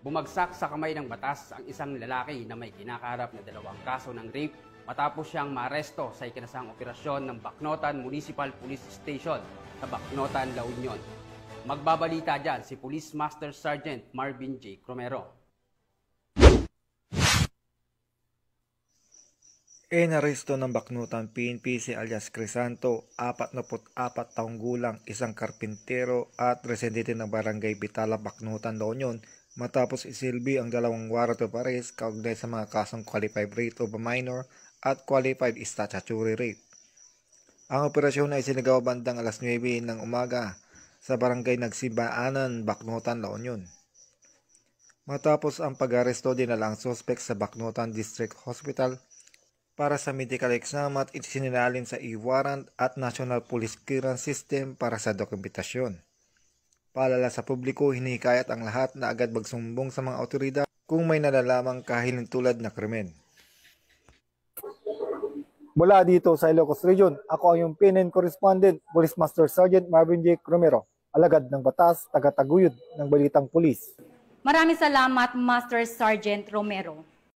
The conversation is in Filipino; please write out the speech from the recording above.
Bumagsak sa kamay ng batas ang isang lalaki na may kinakaharap na 2 kaso ng rape matapos siyang maaresto sa ikinasang operasyon ng Bacnotan Municipal Police Station sa Bacnotan, La Union. Magbabalita dyan si Police Master Sergeant Marvin J. Cromero. Inaresto ng Bacnotan PNP si alias Crisanto, 44 taong gulang, isang karpintero at residente ng Barangay Bitala, Bacnotan, La Union, matapos isilbi ang 2 warrant of arrest kaugnay sa mga kasong qualified rape of a minor at qualified statutory rape. Ang operasyon ay sinagawa bandang alas 9 ng umaga sa Barangay Nagsibaanan, Bacnotan, La Union. Matapos ang pag-aresto, dinala ang suspect sa Bacnotan District Hospital para sa medical exam at isininalin sa e-warrant at National Police Clearance System para sa dokumentasyon. Paalala sa publiko, hinihikayat ang lahat na agad magsumbong sa mga otoridad kung may nalalamang kahilintulad na krimen. Mula dito sa Ilocos Region, ako ang iyong PNN correspondent, Police Master Sergeant Marvin J. Cromero, alagad ng batas, taga-taguyod ng balitang pulis. Maraming salamat, Master Sergeant Romero.